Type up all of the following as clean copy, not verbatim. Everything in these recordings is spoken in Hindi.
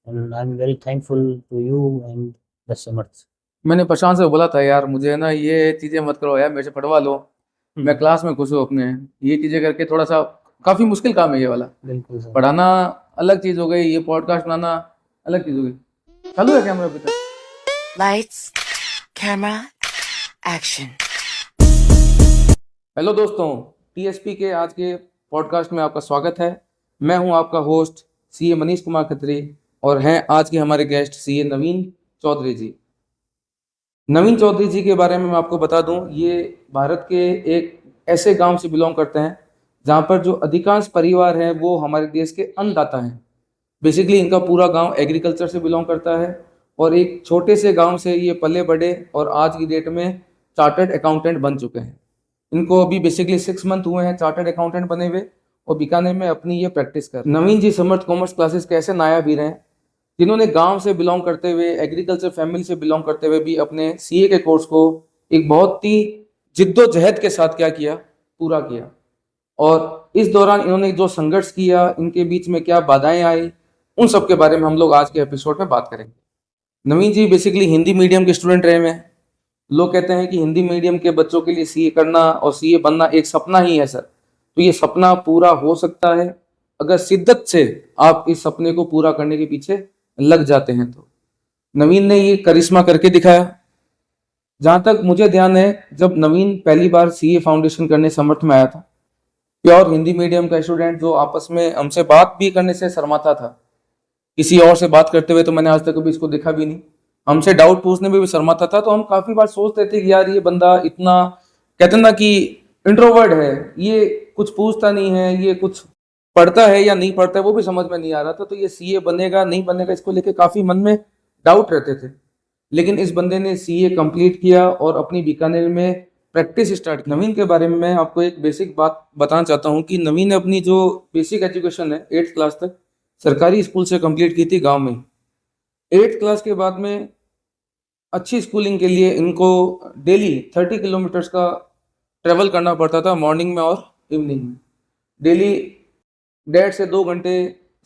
and I'm very thankful to you and the Samarth. मैंने प्रशांत से बोला था यार, मुझे ना ये चीज़ें मत करो यार, मेरे से पढ़वा लो। मैं क्लास में खुश हूँ अपने। ये चीज़ें करके थोड़ा सा काफ़ी मुश्किल काम है ये वाला। बिल्कुल सर। पढ़ाना अलग चीज़ हो गई, ये पॉडकास्ट बनाना अलग चीज़ हो गई। चालू है कैमरा अभी तक? Lights, camera, action. हेलो दोस्तों, टीएसपी के आज के पॉडकास्ट में आपका स्वागत है। मैं हूं आपका होस्ट सीए मनीष कुमार खत्री और हैं आज के हमारे गेस्ट सीए नवीन चौधरी जी। नवीन चौधरी जी के बारे में मैं आपको बता दूं, ये भारत के एक ऐसे गांव से बिलोंग करते हैं जहां पर जो अधिकांश परिवार हैं वो हमारे देश के अन्नदाता हैं। बेसिकली इनका पूरा गांव एग्रीकल्चर से बिलोंग करता है और एक छोटे से गांव से ये पले बढ़े और आज की डेट में चार्टर्ड अकाउंटेंट बन चुके हैं। इनको अभी बेसिकली 6 मंथ हुए हैं चार्टर्ड अकाउंटेंट बने हुए और बीकानेर में अपनी ये प्रैक्टिस कर। नवीन जी समर्थ कॉमर्स क्लासेस के ऐसे नायाब हीरे हैं जिन्होंने गांव से बिलोंग करते हुए, एग्रीकल्चर फैमिली से बिलोंग करते हुए भी अपने सीए के कोर्स को एक बहुत ही जिद्दोजहद के साथ क्या किया, पूरा किया। और इस दौरान इन्होंने जो संघर्ष किया, इनके बीच में क्या बाधाएं आई, उन सब के बारे में हम लोग आज के एपिसोड में बात करेंगे। नवीन जी बेसिकली हिंदी मीडियम के स्टूडेंट रहे हैं। लोग कहते हैं कि हिंदी मीडियम के बच्चों के लिए सीए करना और सीए बनना एक सपना ही है सर। तो ये सपना पूरा हो सकता है अगर शिद्दत से आप इस सपने को पूरा करने के पीछे लग जाते हैं तो। नवीन ने ये करिश्मा करके दिखाया। जहां तक मुझे ध्यान है, जब नवीन पहली बार सीए फाउंडेशन करने समर्थ में आया था, प्योर हिंदी मीडियम का स्टूडेंट जो आपस में हमसे बात भी करने से शर्माता था, किसी और से बात करते हुए तो मैंने आज तक कभी इसको देखा भी नहीं, हमसे डाउट पूछने में भी शर्माता था। तो हम काफी बार सोचते थे कि यार ये बंदा इतना, कहते ना कि इंट्रोवर्ट है, ये कुछ पूछता नहीं है, ये कुछ पढ़ता है या नहीं पढ़ता है वो भी समझ में नहीं आ रहा था। तो ये सीए बनेगा नहीं बनेगा इसको लेके काफी मन में डाउट रहते थे। लेकिन इस बंदे ने सीए कंप्लीट किया और अपनी बीकानेर में प्रैक्टिस स्टार्ट की। नवीन के बारे में मैं आपको एक बेसिक बात बताना चाहता हूँ कि नवीन ने अपनी जो बेसिक एजुकेशन है 8th क्लास तक सरकारी स्कूल से कंप्लीट की थी गांव में। 8th क्लास के बाद में अच्छी स्कूलिंग के लिए इनको डेली 30 किलोमीटर्स का ट्रेवल करना पड़ता था, मॉर्निंग में और इवनिंग में। डेली 1.5 से 2 घंटे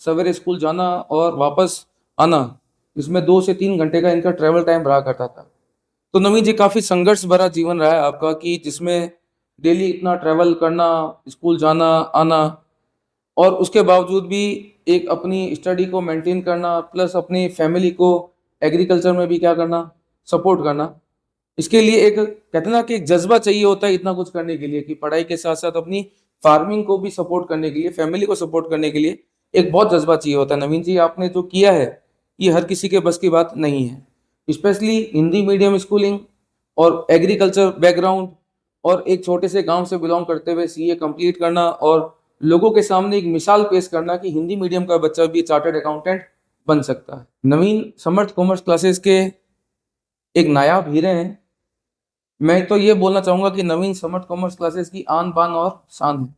सवेरे स्कूल जाना और वापस आना, इसमें 2 से 3 घंटे का इनका ट्रेवल टाइम रहा करता था। तो नवीन जी काफ़ी संघर्ष भरा जीवन रहा है आपका, कि जिसमें डेली इतना ट्रैवल करना, स्कूल जाना आना, और उसके बावजूद भी एक अपनी स्टडी को मेंटेन करना, प्लस अपनी फैमिली को एग्रीकल्चर में भी क्या करना, सपोर्ट करना। इसके लिए एक, कहते ना कि एक जज्बा चाहिए होता है इतना कुछ करने के लिए, कि पढ़ाई के साथ साथ अपनी फार्मिंग को भी सपोर्ट करने के लिए, फैमिली को सपोर्ट करने के लिए एक बहुत जज्बा चाहिए होता है। नवीन जी आपने जो किया है ये हर किसी के बस की बात नहीं है। स्पेशली हिंदी मीडियम स्कूलिंग और एग्रीकल्चर बैकग्राउंड और एक छोटे से गांव से बिलोंग करते हुए सीए कंप्लीट करना और लोगों के सामने एक मिसाल पेश करना कि हिंदी मीडियम का बच्चा भी चार्टर्ड अकाउंटेंट बन सकता है। नवीन समर्थ कॉमर्स क्लासेस के एक नायाब हीरे हैं। मैं तो ये बोलना चाहूंगा कि नवीन समर्थ कॉमर्स क्लासेस की आन बान और शान है।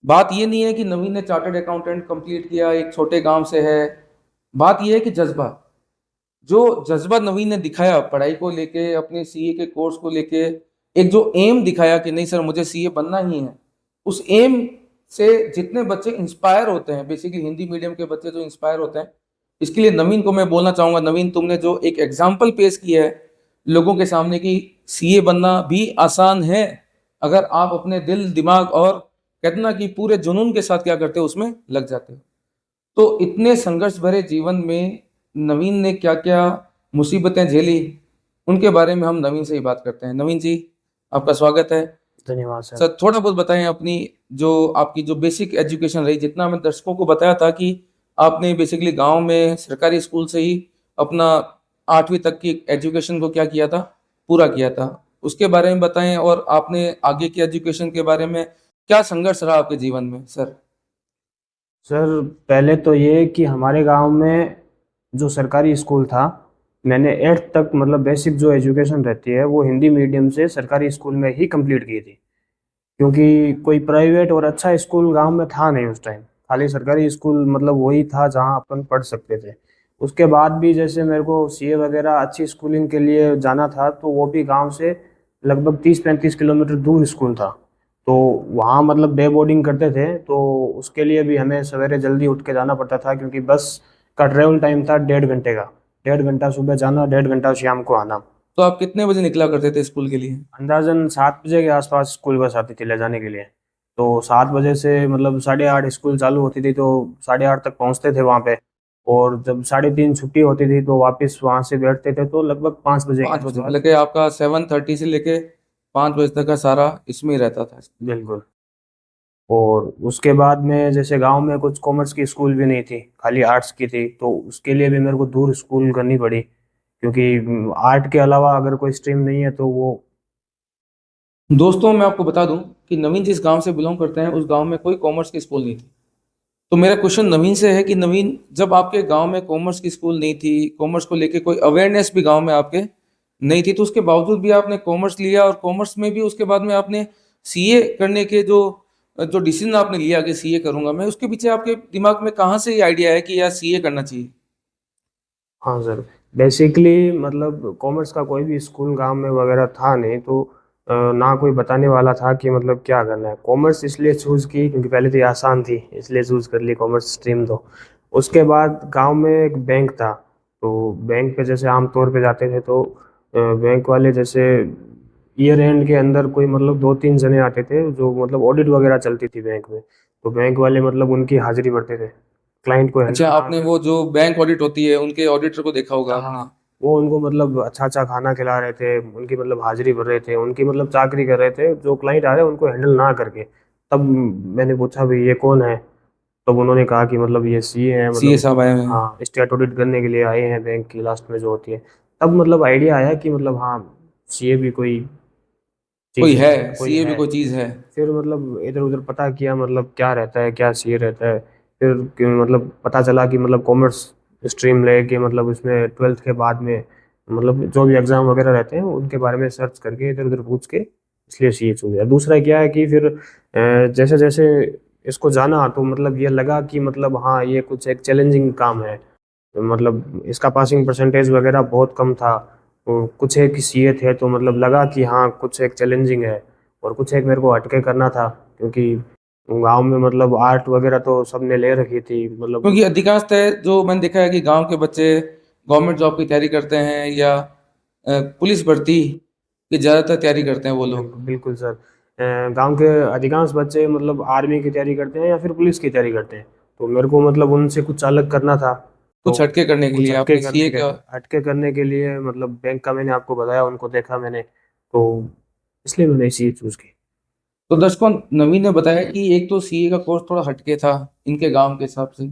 बात ये नहीं है कि नवीन ने चार्टर्ड अकाउंटेंट कंप्लीट किया, एक छोटे गांव से है। बात ये है कि जज्बा, जो जज्बा नवीन ने दिखाया पढ़ाई को लेके, अपने सीए के कोर्स को लेके, एक जो एम दिखाया कि नहीं सर मुझे सीए बनना ही है, उस एम से जितने बच्चे इंस्पायर होते हैं, बेसिकली हिंदी मीडियम के बच्चे जो इंस्पायर होते हैं, इसके लिए नवीन को मैं बोलना चाहूंगा, नवीन तुमने जो एक एग्जाम्पल पेश किया है लोगों के सामने कि सीए बनना भी आसान है अगर आप अपने दिल दिमाग और कहते ना कि पूरे जुनून के साथ क्या करते हो, उसमें लग जाते हो। तो इतने संघर्ष भरे जीवन में नवीन ने क्या क्या मुसीबतें झेली, उनके बारे में हम नवीन से ही बात करते हैं। नवीन जी आपका स्वागत है। धन्यवाद सर। सर थोड़ा बहुत बताएं अपनी, जो आपकी जो बेसिक एजुकेशन रही। जितना मैं दर्शकों को बताया था कि आपने बेसिकली गांव में सरकारी स्कूल से ही अपना 8वीं तक की एजुकेशन को क्या किया था, पूरा किया था, उसके बारे में बताएं। और आपने आगे की एजुकेशन के बारे में क्या संघर्ष रहा आपके जीवन में सर? सर पहले तो ये कि हमारे गांव में जो सरकारी स्कूल था, मैंने 8th तक मतलब बेसिक जो एजुकेशन रहती है वो हिंदी मीडियम से सरकारी स्कूल में ही कंप्लीट की थी। क्योंकि कोई प्राइवेट और अच्छा स्कूल गांव में था नहीं उस टाइम, खाली सरकारी स्कूल मतलब वही था जहां अपन पढ़ सकते थे। उसके बाद भी जैसे मेरे को सीए वगैरह अच्छी स्कूलिंग के लिए जाना था तो वो भी गांव से लगभग 30-35 किलोमीटर दूर स्कूल था। तो वहाँ मतलब डे बोर्डिंग करते थे, तो उसके लिए भी हमें सवेरे जल्दी उठ के जाना पड़ता था क्योंकि बस का ट्रेवल टाइम था 1.5 घंटे का। 1.5 घंटा सुबह जाना, 1.5 घंटा शाम को आना। तो आप कितने बजे निकला करते थे स्कूल के लिए? अंदाजन 7 बजे के आसपास स्कूल बस आती थी ले जाने के लिए। तो 7 बजे से मतलब 8:30 स्कूल चालू होती थी, तो 8:30 तक पहुंचते थे वहाँ पे। और जब 3:30 छुट्टी होती थी तो वापस वहाँ से बैठते थे, तो लगभग 5 बजे के 5 बजे, आसपास। मतलब कि आपका 7:30 से लेके 5 बजे तक का सारा इसमें ही रहता था। बिल्कुल। और उसके बाद में जैसे गांव में कुछ कॉमर्स की स्कूल भी नहीं थी, खाली आर्ट्स की थी, तो उसके लिए भी मेरे को दूर स्कूल करनी पड़ी, क्योंकि आर्ट के अलावा अगर कोई स्ट्रीम नहीं है तो वो। दोस्तों, मैं आपको बता दूं कि नवीन जिस गांव से बिलोंग करते हैं उस गांव में कोई कॉमर्स की स्कूल नहीं थी। तो मेरा क्वेश्चन नवीन से है कि नवीन, जब आपके गांव में कॉमर्स की स्कूल नहीं थी, कॉमर्स को लेके कोई अवेयरनेस भी गांव में आपके नहीं थी, तो उसके बावजूद भी आपने कॉमर्स लिया, और कॉमर्स में भी उसके बाद में आपने सीए करने के जो जो डिसीजन आपने लिया कि सीए करूंगा मैं, उसके पीछे आपके दिमाग में कहाँ से ये आइडिया है कि यार सीए करना चाहिए? हाँ सर, बेसिकली मतलब कॉमर्स का कोई भी स्कूल गांव में वगैरह था नहीं, तो ना कोई बताने वाला था कि मतलब क्या करना है। कॉमर्स इसलिए चूज़ की क्योंकि पहले तो ये आसान थी, इसलिए चूज़ कर ली कॉमर्स स्ट्रीम। तो उसके बाद गांव में एक बैंक था, तो बैंक पे जैसे आम तौर पे जाते थे, तो बैंक वाले जैसे ईयर एंड के अंदर कोई मतलब 2-3 जने आते थे, जो मतलब ऑडिट वगैरह चलती थी बैंक में, तो बैंक वाले मतलब उनकी हाजिरी भरते थे, क्लाइंट को अच्छा, हैंडल ना। आपने वो जो बैंक ऑडिट होती है उनके ऑडिटर को देखा होगा आपने? हाँ, वो उनको मतलब अच्छा अच्छा खाना खिला रहे थे, उनकी मतलब हाजिरी भर रहे थे, उनकी मतलब चाकरी कर रहे थे, जो क्लाइंट आ रहे हैं उनको हैंडल ना करके। तब मैंने पूछा भाई ये कौन है, तब उन्होंने कहा कि मतलब ये सीए हैं, सीए मतलब साहब आए हुए हैं। हाँ स्टेट ऑडिट करने के लिए आए हैं बैंक की लास्ट में जो होती है। तब मतलब आइडिया आया कि मतलब हाँ, सीए भी कोई कोई चीज़ है, है, कोई सीए भी है। कोई चीज़ है। फिर मतलब इधर उधर पता किया, मतलब क्या रहता है, क्या सीए रहता है। फिर मतलब पता चला कि मतलब कॉमर्स स्ट्रीम लेके मतलब उसमें 12th के बाद में मतलब जो भी एग्ज़ाम वगैरह रहते हैं उनके बारे में सर्च करके इधर उधर पूछ के इसलिए सीए चुन लिया। दूसरा क्या है कि फिर जैसे जैसे इसको जाना, तो मतलब ये लगा कि मतलब हाँ ये कुछ एक चैलेंजिंग काम है, मतलब इसका पासिंग परसेंटेज वगैरह बहुत कम था। तो कुछ एक सीए थे, तो मतलब लगा कि हाँ कुछ एक चैलेंजिंग है, और कुछ एक मेरे को हटके करना था, क्योंकि गांव में मतलब आर्ट वगैरह तो सबने ले रखी थी मतलब। क्योंकि अधिकांशतः जो मैंने देखा है कि गांव के बच्चे गवर्नमेंट जॉब की तैयारी करते हैं, या पुलिस भर्ती की ज़्यादातर तैयारी करते हैं वो लोग। बिल्कुल बिल्कुल सर, गांव के अधिकांश बच्चे मतलब आर्मी की तैयारी करते हैं या फिर पुलिस की तैयारी करते हैं, तो मेरे को मतलब उनसे कुछ अलग करना था। तो कुछ हटके करने के कुछ लिए हटके आपने सीए करने के का। हटके करने के लिए मतलब बैंक का मैंने आपको बताया, उनको देखा मैंने, तो इसलिए मैंने इसी चूज की। तो दर्शकों, नवीन ने बताया कि एक तो सीए का कोर्स थोड़ा हटके था इनके गांव के हिसाब से,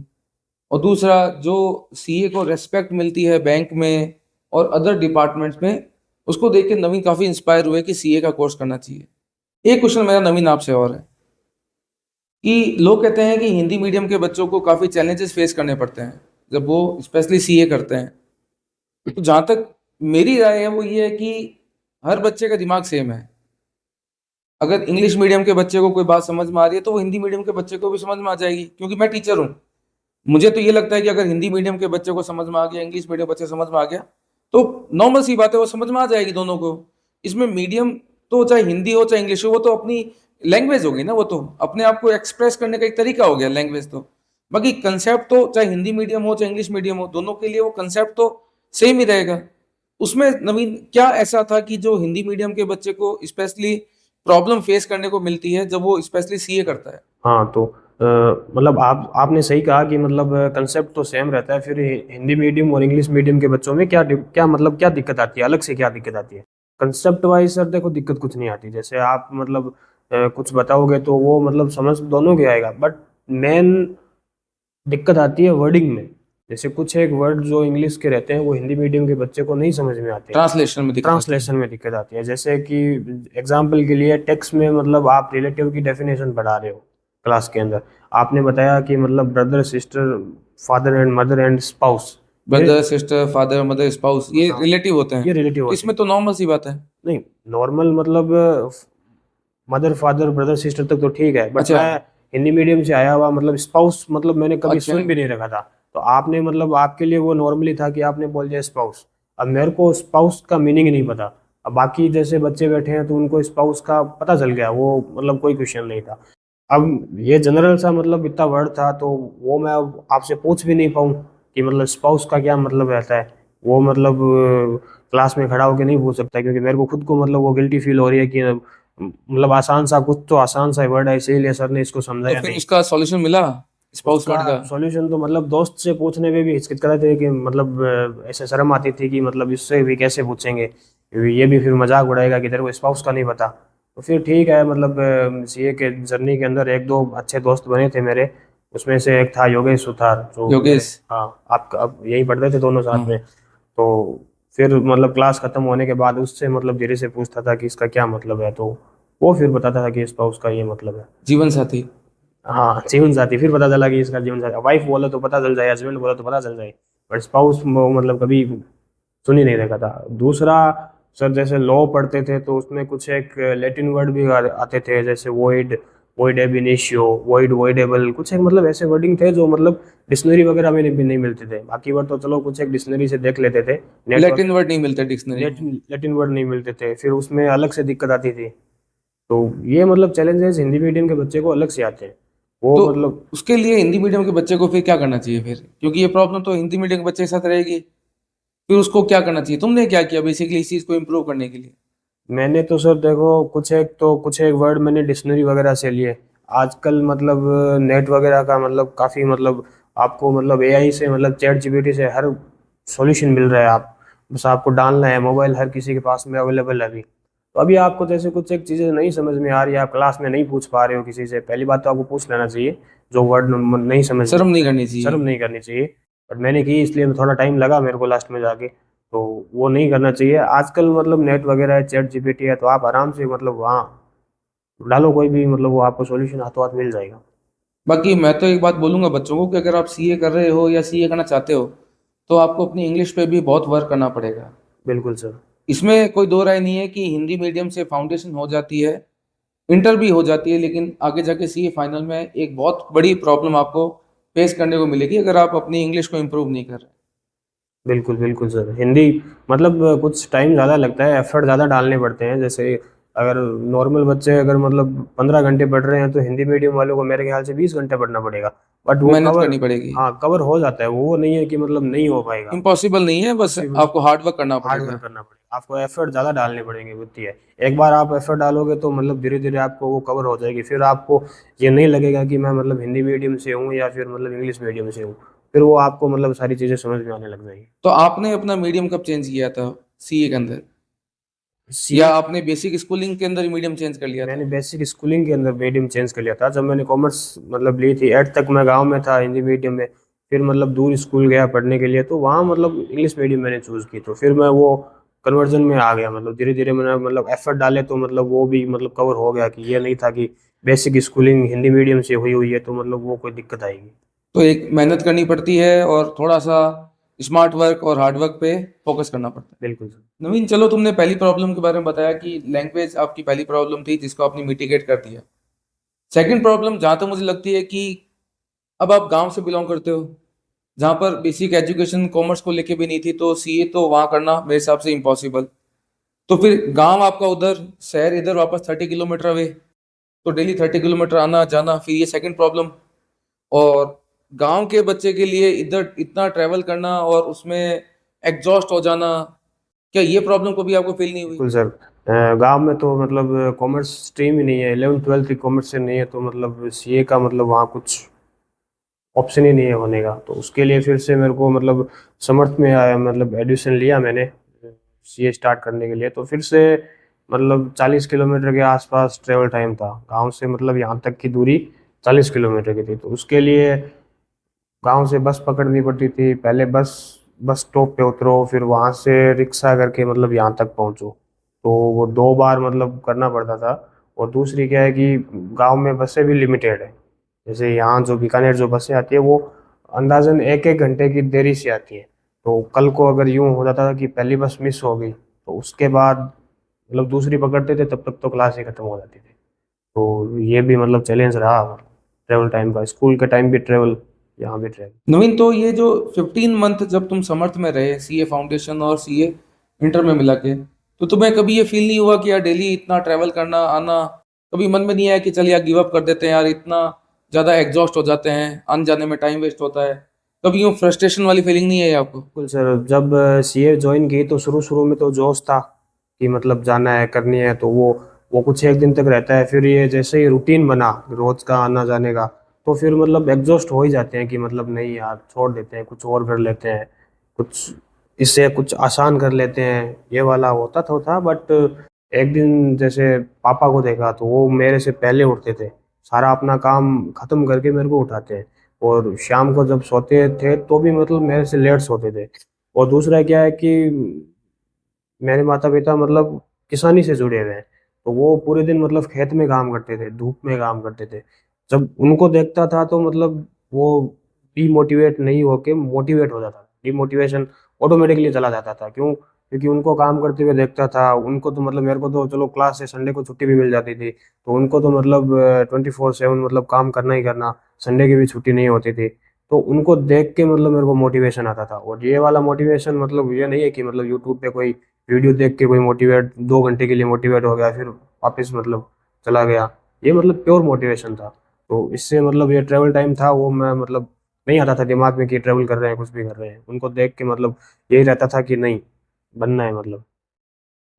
और दूसरा जो सीए को रेस्पेक्ट मिलती है बैंक में और अदर डिपार्टमेंट्स में, उसको देख के नवीन काफ़ी इंस्पायर हुए कि सीए का कोर्स करना चाहिए। एक क्वेश्चन मेरा नवीन आपसे और है कि लोग कहते हैं कि हिंदी मीडियम के बच्चों को काफ़ी चैलेंजेस फेस करने पड़ते हैं जब वो स्पेशली सीए करते हैं। तो जहाँ तक मेरी राय है वो ये है कि हर बच्चे का दिमाग सेम है। अगर इंग्लिश मीडियम के बच्चे को कोई बात समझ में आ रही है तो वो हिंदी मीडियम के बच्चे को भी समझ में आ जाएगी, क्योंकि मैं टीचर हूँ। मुझे तो ये लगता है कि अगर हिंदी मीडियम के बच्चे को समझ में आ गया, इंग्लिश मीडियम बच्चे समझ में आ गया, तो नॉर्मल सी बात है, वो समझ में आ जाएगी दोनों को। इसमें मीडियम तो चाहे हिंदी हो चाहे इंग्लिश हो, वो तो अपनी लैंग्वेज होगी ना, वो तो अपने आप को एक्सप्रेस करने का एक तरीका हो गया लैंग्वेज तो। बाकी कंसेप्ट तो चाहे हिंदी मीडियम हो चाहे इंग्लिश मीडियम हो, दोनों के लिए वो कंसेप्ट तो सेम ही रहेगा। उसमें नवीन क्या ऐसा था कि जो हिंदी मीडियम के बच्चे को स्पेशली प्रॉब्लम फेस करने को मिलती है जब वो स्पेशली सीए करता है? हाँ, तो मतलब आपने सही कहा कि मतलब कंसेप्ट तो सेम रहता है, फिर हिंदी मीडियम और इंग्लिश मीडियम के बच्चों में क्या मतलब क्या दिक्कत आती है, अलग से क्या दिक्कत आती है? कंसेप्ट वाइज सर देखो, दिक्कत कुछ नहीं आती। जैसे आप मतलब कुछ बताओगे तो वो मतलब समझ दोनों के आएगा, बट मेन दिक्कत आती है वर्डिंग में। जैसे कुछ एक वर्ड जो इंग्लिश के रहते हैं वो हिंदी मीडियम के बच्चे को नहीं समझ में आते। ट्रांसलेशन में दिक्कत आती है। ट्रांसलेशन में दिक्कत आती है, जैसे कि एग्जाम्पल के लिए टेक्स्ट में मतलब आप रिलेटिव की डेफिनेशन पढ़ा रहे हो क्लास के अंदर, आपने बताया कि मतलब brother sister, father and mother and spouse, ये brother sister father mother spouse, ये हाँ रिलेटिव होते हैं। ये रिलेटिव तो होते इसमें हैं। तो नॉर्मल सी बात है। नहीं, नॉर्मल मतलब मदर फादर ब्रदर सिस्टर तक तो ठीक है, बट अच्छा। मैं हिंदी मीडियम से आया हुआ, मतलब स्पाउस मतलब मैंने कभी अच्छा। सुन भी नहीं रखा था। तो आपने मतलब आपके लिए वो नॉर्मली था कि आपने बोल दिया स्पाउस। अब मेरे को स्पाउस का मीनिंग नहीं पता। अब बाकी जैसे बच्चे बैठे हैं तो उनको स्पाउस का पता चल गया, वो मतलब कोई क्वेश्चन नहीं था। अब ये जनरल सा मतलब इतना वर्ड था, तो वो मैं अब आपसे पूछ भी नहीं पाऊँ, कि मतलब स्पाउस का क्या मतलब रहता है, वो मतलब क्लास में खड़ा होकर नहीं पूछ सकता, क्योंकि मेरे को खुद को मतलब वो गिल्टी फील हो रही है कि मतलब आसान सा कुछ तो आसान सा वर्ड है, इसीलिए सर ने इसको तो समझाया फिर नहीं। उसका सॉल्यूशन मिला स्पाउस उसका वर्ड का? सॉल्यूशन तो मतलब दोस्त से पूछने में भी हिचकिच कर रहे थे कि मतलब ऐसे शर्म आती थी कि मतलब इससे भी कैसे पूछेंगे, ये भी फिर मजाक उड़ाएगा कि तेरे को स्पाउस का नहीं पता। तो फिर ठीक है, मतलब सीए के जर्नी के अंदर एक दो अच्छे दोस्त बने थे मेरे, उसमें से एक था योगेश सुथार, जो मेरे, योगेश। हाँ आप अब यही पढ़ते थे दोनों साथ में। हाँ। तो फिर मतलब क्लास खत्म होने के बाद उससे मतलब धीरे से पूछता था कि इसका क्या मतलब है, तो वो फिर बताता था कि स्पाउस का ये मतलब है। जीवन साथी। हाँ जीवन साथी, फिर पता चला कि इसका जीवन साथी, वाइफ बोला तो पता चल जाए, हस्बैंड बोला तो पता चल जाए, बट स्पाउस मतलब कभी सुन ही नहीं देखा था। दूसरा, सर जैसे लॉ पढ़ते थे तो उसमें कुछ एक लैटिन वर्ड भी आते थे, जैसे वॉइड, वॉइड एब इनिशियो, वॉइड वॉइडेबल, कुछ एक मतलब ऐसे वर्डिंग थे जो मतलब डिक्शनरी वगैरह में भी नहीं मिलते थे। बाकी वर्ड तो चलो कुछ एक डिक्शनरी से देख लेते थे, नेट लैटिन वगैरह, वर्ड नहीं मिलता डिक्शनरी में? लैटिन वर्ड नहीं मिलते थे, फिर उसमें अलग से दिक्कत आती थी। तो ये मतलब चैलेंजेस हिंदी मीडियम के बच्चे को अलग से आते हैं, वो तो मतलब। उसके लिए हिंदी मीडियम के बच्चे को फिर क्या करना चाहिए फिर, क्योंकि ये प्रॉब्लम तो हिंदी मीडियम के बच्चे के साथ रहेगी, फिर उसको क्या करना चाहिए? तुमने क्या किया बेसिकली इस चीज को इम्प्रूव करने के लिए? मैंने तो सर देखो कुछ एक वर्ड मैंने डिक्शनरी वगैरह से लिए। आजकल मतलब नेट वगैरह का मतलब काफ़ी मतलब आपको मतलब एआई से मतलब चैट जीपीटी से हर सॉल्यूशन मिल रहा है, आप बस आपको डालना है, मोबाइल हर किसी के पास में अवेलेबल है अभी। तो अभी आपको जैसे कुछ एक चीज़ें नहीं समझ में आ रही है, आप क्लास में नहीं पूछ पा रहे हो किसी से, पहली बात तो आपको पूछ लेना चाहिए, जो वर्ड नहीं समझ में शर्म आ नहीं रहा है, करनी चाहिए। शर्म नहीं करनी चाहिए। बट मैंने की, इसलिए थोड़ा टाइम लगा मेरे को लास्ट में जाके, तो वो नहीं करना चाहिए। आजकल मतलब नेट वगैरह है, चैट जीपीटी है, तो आप आराम से मतलब वहाँ डालो कोई भी, मतलब वो आपको सॉल्यूशन हाथों हाथ मिल जाएगा। बाकी मैं तो एक बात बोलूंगा बच्चों को कि अगर आप सीए कर रहे हो या सीए करना चाहते हो तो आपको अपनी इंग्लिश पे भी बहुत वर्क करना पड़ेगा। बिल्कुल सर। इसमें कोई दो राय नहीं है कि हिंदी मीडियम से फाउंडेशन हो जाती है, इंटर भी हो जाती है, लेकिन आगे जाके सीए फाइनल में एक बहुत बड़ी प्रॉब्लम आपको फेस करने को मिलेगी अगर आप अपनी इंग्लिश को इम्प्रूव नहीं कर रहे। बिल्कुल बिल्कुल सर, हिंदी मतलब कुछ टाइम ज़्यादा लगता है, एफर्ट ज़्यादा डालने पड़ते हैं। जैसे अगर नॉर्मल बच्चे अगर मतलब 15 घंटे पढ़ रहे हैं, तो हिंदी मीडियम वालों को मेरे ख्याल से 20 घंटे पढ़ना पड़ेगा। बट वो मेहनत कवर, करनी पड़ेगी। हाँ कवर हो जाता है, वो नहीं है कि मतलब नहीं हो पाएगा। इम्पॉसिबल नहीं है, बस पॉसिबल, आपको हार्ड वर्क करना हार्ड वर्क पड़ेगा। करना पड़ेगा, आपको एफर्ट ज़्यादा डालने पड़ेंगे, होती है। एक बार आप एफर्ट डालोगे तो मतलब धीरे धीरे आपको वो कवर हो जाएगी, फिर आपको ये नहीं लगेगा कि मैं मतलब हिंदी मीडियम से हूँ या फिर मतलब इंग्लिश मीडियम से हूँ, फिर वो आपको मतलब सारी चीज़ें समझ में आने लग जाएगी। तो आपने अपना मीडियम कब चेंज किया था सीए के अंदर, या सी आपने बेसिक स्कूलिंग के अंदर मीडियम चेंज कर लिया मैंने था? बेसिक स्कूलिंग के अंदर मीडियम चेंज कर लिया था, जब मैंने कॉमर्स मतलब ली थी, 8 तक मैं गांव में था हिंदी मीडियम में। फिर मतलब दूर स्कूल गया पढ़ने के लिए, तो वहाँ मतलब इंग्लिश मीडियम मैंने चूज़ की, तो फिर मैं वो कन्वर्जन में आ गया, मतलब धीरे धीरे मैंने मतलब एफर्ट डाले, तो मतलब वो भी मतलब कवर हो गया, कि ये नहीं था कि बेसिक स्कूलिंग हिंदी मीडियम से हुई हुई है तो मतलब वो कोई दिक्कत आएगी। तो एक मेहनत करनी पड़ती है और थोड़ा सा स्मार्ट वर्क और हार्ड वर्क पे फोकस करना पड़ता बिल्कुल सर। है। नवीन, चलो तुमने पहली प्रॉब्लम के बारे में बताया कि लैंग्वेज आपकी पहली प्रॉब्लम थी जिसको आपने मिटिगेट कर दिया। सेकंड प्रॉब्लम जहाँ तक मुझे लगती है कि अब आप गांव से बिलोंग करते हो जहाँ पर बेसिक एजुकेशन कॉमर्स को लेके भी नहीं थी, तो सीए तो वहाँ करना मेरे हिसाब से इम्पॉसिबल। तो फिर गांव आपका उधर, शहर इधर, वापस 30 किलोमीटर अवे, तो डेली 30 किलोमीटर आना जाना, फिर ये सेकंड प्रॉब्लम। और गांव के बच्चे के लिए इधर इतना ट्रैवल करना और उसमें एग्जॉस्ट हो जाना, क्या ये प्रॉब्लम कभी आपको फील नहीं हुई? बिल्कुल सर, गांव में तो मतलब कॉमर्स स्ट्रीम ही नहीं है, 11th 12th की कॉमर्स से नहीं है, तो मतलब सीए का मतलब वहाँ कुछ ऑप्शन ही नहीं है होने का। तो उसके लिए फिर से मेरे को मतलब समर्थ में आया, मतलब एडमिशन लिया मैंने सीए स्टार्ट करने के लिए। तो फिर से मतलब 40 किलोमीटर के आसपास ट्रेवल टाइम था गांव से, मतलब यहाँ तक की दूरी 40 किलोमीटर की थी। तो उसके लिए गांव से बस पकड़नी पड़ती थी, पहले बस बस स्टॉप पे उतरो, फिर वहाँ से रिक्शा करके मतलब यहाँ तक पहुँचो, तो वो 2 बार मतलब करना पड़ता था। और दूसरी क्या है कि गांव में बसें भी लिमिटेड है, जैसे यहाँ जो बीकानेर जो बसें आती है वो अंदाजन 1 1 घंटे की देरी से आती है। तो कल को अगर यूँ हो जाता था कि पहली बस मिस हो गई, तो उसके बाद मतलब दूसरी पकड़ते थे, तब तक तो क्लास ही खत्म हो जाती थी। तो ये भी मतलब चैलेंज रहा ट्रेवल टाइम का, स्कूल के टाइम भी ट्रेवल, यहाँ भी ट्रेवल। नवीन, तो ये जो 15 मंथ जब तुम समर्थ में रहे सीए फाउंडेशन और सीए इंटर में मिला के, तो तुम्हें कभी ये फील नहीं हुआ कि यार डेली इतना ट्रैवल करना आना, कभी मन में नहीं आया कि चल यार गिव अप कर देते हैं यार, इतना ज़्यादा एग्जॉस्ट हो जाते हैं, आने जाने में टाइम वेस्ट होता है? कभी यूँ फ्रस्ट्रेशन वाली फीलिंग नहीं आई आपको? बिल्कुल सर, जब सीए ज्वाइन की तो शुरू शुरू में तो जोश था कि मतलब जाना है, करनी है, तो वो कुछ एक दिन तक रहता है। फिर ये जैसे ही रूटीन बना रोज का आना जाने का, तो फिर मतलब एग्जॉस्ट हो ही जाते हैं कि मतलब नहीं यार, छोड़ देते हैं, कुछ और कर लेते हैं, कुछ इससे कुछ आसान कर लेते हैं, ये वाला होता था। बट एक दिन जैसे पापा को देखा तो वो मेरे से पहले उठते थे, सारा अपना काम खत्म करके मेरे को उठाते हैं, और शाम को जब सोते थे तो भी मतलब मेरे से लेट सोते थे। और दूसरा क्या है कि मेरे माता पिता मतलब किसानी से जुड़े हुए हैं, तो वो पूरे दिन मतलब खेत में काम करते थे, धूप में काम करते थे। जब उनको देखता था तो मतलब वो डीमोटिवेट नहीं होके मोटिवेट हो जाता था, डिमोटिवेशन ऑटोमेटिकली चला जाता था। क्यों? क्योंकि उनको काम करते हुए देखता था। उनको तो मतलब, मेरे को तो चलो क्लास से संडे को छुट्टी भी मिल जाती थी, तो उनको तो मतलब 24/7 मतलब काम करना ही करना, संडे की भी छुट्टी नहीं होती थी। तो उनको देख के मतलब मेरे को मोटिवेशन आता था। और ये वाला मोटिवेशन मतलब ये नहीं है कि मतलब यूट्यूब पे कोई वीडियो देख के कोई मोटिवेट 2 घंटे के लिए मोटिवेट हो गया फिर वापस मतलब चला गया। ये मतलब प्योर मोटिवेशन था। तो इससे मतलब ये ट्रैवल टाइम था, वो मैं मतलब नहीं आता था दिमाग में कि ट्रैवल कर रहे हैं, कुछ भी कर रहे हैं। उनको देख के मतलब यही रहता था कि नहीं, बनना है मतलब।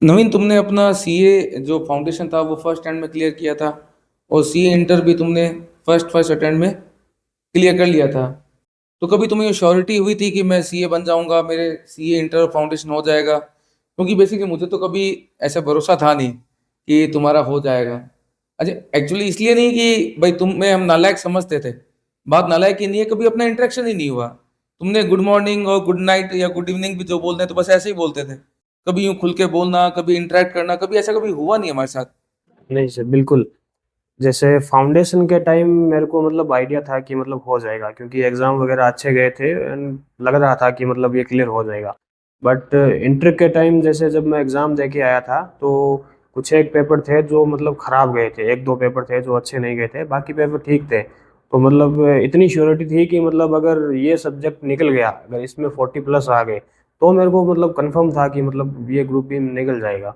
नवीन, तुमने अपना सीए जो फाउंडेशन था वो फर्स्ट अटेम्प्ट में क्लियर किया था, और सीए इंटर भी तुमने फर्स्ट अटेम्प्ट में क्लियर कर लिया था। तो कभी तुम्हें ये श्योरिटी हुई थी कि मैं सीए बन जाऊंगा, मेरे सीए इंटर फाउंडेशन हो जाएगा? क्योंकि बेसिकली मुझे तो कभी ऐसा भरोसा था नहीं कि तुम्हारा हो जाएगा। अच्छा, एक्चुअली इसलिए नहीं कि भाई तुम्हें हम नालायक समझते थे, बात नालायक ही नहीं है, कभी अपना इंटरेक्शन ही नहीं हुआ। तुमने गुड मॉर्निंग और गुड नाइट या गुड इवनिंग भी जो बोलते हैं तो बस ऐसे ही बोलते थे। कभी यूं खुल के बोलना, कभी इंटरेक्ट करना, कभी ऐसा कभी हुआ नहीं हमारे साथ। नहीं सर, बिल्कुल। जैसे फाउंडेशन के टाइम मेरे को मतलब आइडिया था कि मतलब हो जाएगा, क्योंकि एग्जाम वगैरह अच्छे गए थे एंड लग रहा था कि मतलब ये क्लियर हो जाएगा। बट इंटर के टाइम जैसे जब मैं एग्जाम दे के आया था, तो कुछ एक पेपर थे जो मतलब खराब गए थे, एक दो पेपर थे जो अच्छे नहीं गए थे, बाकी पेपर ठीक थे। तो मतलब इतनी श्योरिटी थी कि मतलब अगर ये सब्जेक्ट निकल गया, अगर इसमें 40+ आ गए, तो मेरे को मतलब कंफर्म था कि मतलब ये ग्रुप भी निकल जाएगा।